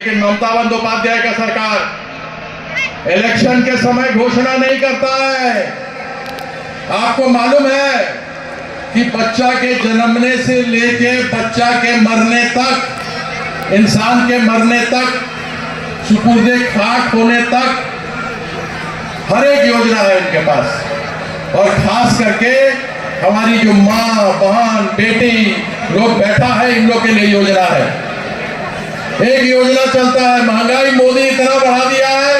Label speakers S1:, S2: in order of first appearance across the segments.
S1: लेकिन ममता बंदोपाध्याय का सरकार इलेक्शन के समय घोषणा नहीं करता है। आपको मालूम है कि बच्चा के जन्मने से लेके बच्चा के मरने तक, इंसान के मरने तक, सुपुर्दे खाक होने तक हर एक योजना है इनके पास। और खास करके हमारी जो माँ, बहन, बेटी लोग बैठा है, इन लोग के लिए योजना है। एक योजना चलता है, महंगाई मोदी इतना बढ़ा दिया है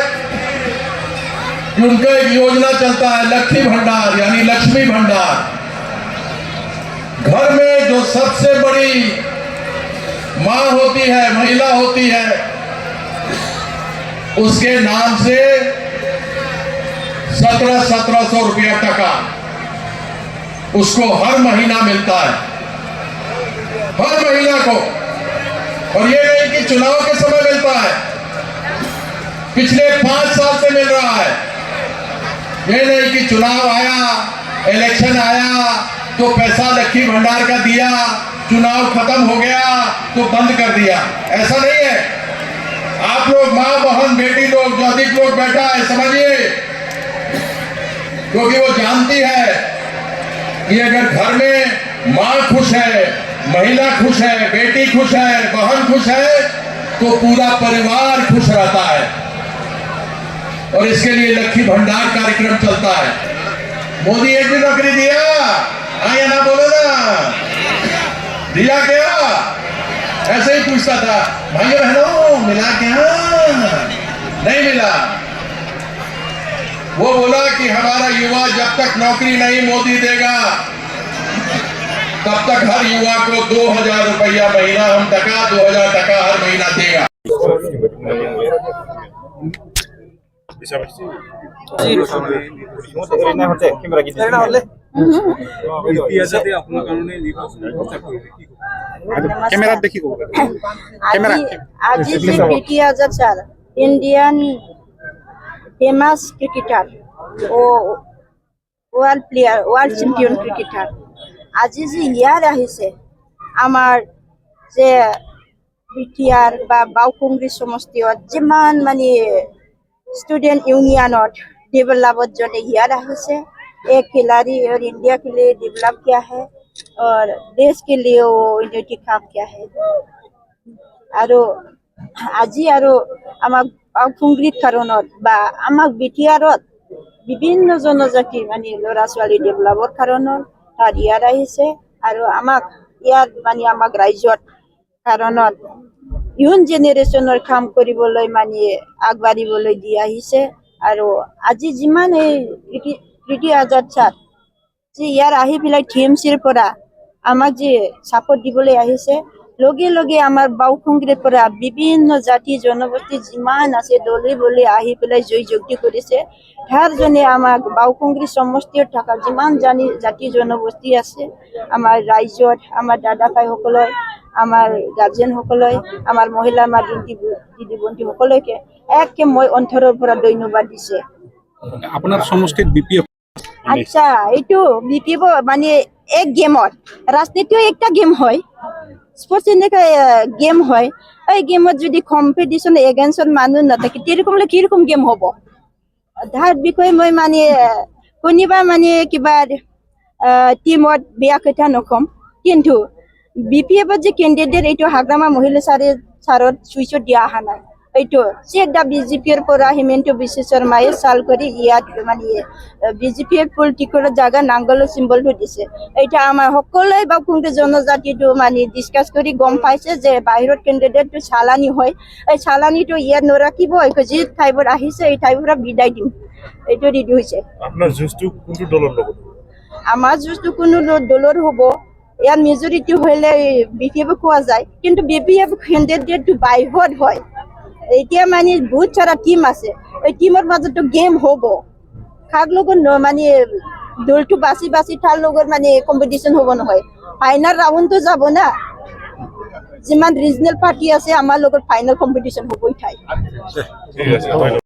S1: कि उनका एक योजना चलता है लक्ष्मी भंडार, यानी लक्ष्मी भंडार। घर में जो सबसे बड़ी मां होती है, महिला होती है, उसके नाम से 1700 रुपया टका उसको हर महीना मिलता है, हर महीना को। और ये नहीं कि चुनाव के समय मिलता है, पिछले 5 साल से मिल रहा है। ये नहीं कि चुनाव आया, इलेक्शन आया तो पैसा लक्ष्मी भंडार का दिया, चुनाव खत्म हो गया तो बंद कर दिया, ऐसा नहीं है। आप लोग माँ, बहन, बेटी लोग, जो अधिक लोग बैठा है, समझिए, क्योंकि वो जानती है कि अगर घर में माँ खुश है, महिला खुश है, बेटी खुश है, बहन खुश है, तो पूरा परिवार खुश रहता है। और इसके लिए लक्ष्मी भंडार कार्यक्रम चलता है। मोदी एक भी नौकरी दिया? आया ना, बोलो ना, दिया क्या? ऐसे ही पूछता था, भाइयों बहनों मिला क्या? नहीं मिला। वो बोला कि हमारा युवा जब तक नौकरी नहीं मोदी देगा, तब तक हर युवा को 2000 रुपया महीना, हम टका 2000 टका हर महीना देगा।
S2: ইন্ডিয়ান ফেমাস ক্রিকেটার ও world player, world champion cricketer. আজি যে ইয়াত আহিছে, আমাৰ যে বিটিআৰ বা বাওকুংগ্ৰী সমষ্টিত যিমান মানে स्टूडेंट यूनियनत डेवलपत जने याद আহিছে। एक खिलाड़ी और इंडिया के लिए डेवलप किया है और देश के लिए वो उन्नति काम किया है। आरो আজি आरो आमाक बावखुंग्रीत कारणत बा आमाक बिटिआरत विभिन्न जनजाति माने लरा ছোৱালী डेवलपर कारणत तार याद আহিছে। आरो आमाक याद माने आमाक रायजत कारणत ইউন জেনেৰেশ্যনৰ কাম কৰিবলৈ মানে আগবাঢ়িবলৈ দি আহিছে। আৰু আজি যিমান এই প্ৰীতি আজাদ ছাৰ যে ইয়াৰ আহি পেলাই TMCৰ পৰা আমাক যে ছাপোৰ্ট দিবলৈ আহিছে, লগে লগে আমাৰ বাওকুংগ্ৰীৰ পৰা বিভিন্ন জাতি জনগোষ্ঠী যিমান আছে দলে বলে আহি পেলাই জয়যুক্তি কৰিছে। তাৰজনে আমাক বাওকুংগ্ৰী সমষ্টিত থকা যিমান জাতি জনগোষ্ঠী আছে, আমাৰ ৰাইজত, আমাৰ দাদা ভাইসকলক, আমার গার্জেন সকলে, আমার মহিলা মা দিদি বন্ধু সকলকে একে মই অন্তৰৰ পৰা ধন্যবাদ দিছে।
S3: আপনার সমষ্টিত বিপিএফ?
S2: আচ্ছা, এইটো বিপিএফ মানে এক গেমত, রাজনীতিও একটা গেম হয়, স্পোর্টস এনেকা গেম হয়। এই গেমত যদি কম্পিটিশন এগেইনস্টত মানুহ নাথাকে তেরকমলে কিরকম গেম হব, তার বিষয়ে মই মানে কোনোবা মানে কিবা টিমত বেয়া কথা নকম। কিন্তু বিপিএফত যে কেন্ডিডেট এইটো হাগ্ৰামা মহিলা ছাৰত চুইচত দিয়া অহা নাই। এইটো চেডা বিজেপিৰ পৰা হিমন্ত বিশ্ব শৰ্মাই চাল কৰি ইয়াত মানে বিজেপিৰ পলিটিকেল জাগা নাংগলৰ চিম্বলটো দিছে। এইটা আমাৰ সকলোৱে বাওকুংগ্ৰী জনজাতিটো মানে ডিছকাছ কৰি গম পাইছে যে বাহিৰত কেন্ডিডেটটো চালানি হয়, এই চালানিটো ইয়াত নৰাখিব, যি ঠাইবোৰ আহিছে এই ঠাইবোৰ বিদায় দিম, এইটো ৰেডি হৈছে।
S4: আপোনাৰ যুঁজটো কোনটো দলৰ লগত?
S2: আমাৰ যুঁজটো কোনো দলৰ হ'ব, ইয়াৰ মেজৰিটি হলে বিপিএফ কোৱা যায়, কিন্তু বিপিএফ কেন্ডিডেটটো বাহিৰত হয়। এতিয়া মানে বহুত সারা টিম আছে, এই টিমৰ মাজতো গেম হ'ব, কাক লগত মানে দলটো বাছি বাছি তাৰ লগত মানে কম্পিটিশন হ'ব নহয়। ফাইনাল ৰাউণ্ডটো যাব না, যিমান ৰিজনেল পাৰ্টি আছে আমাৰ লগত ফাইনাল কম্পিটিশন হ'বই ঠাই।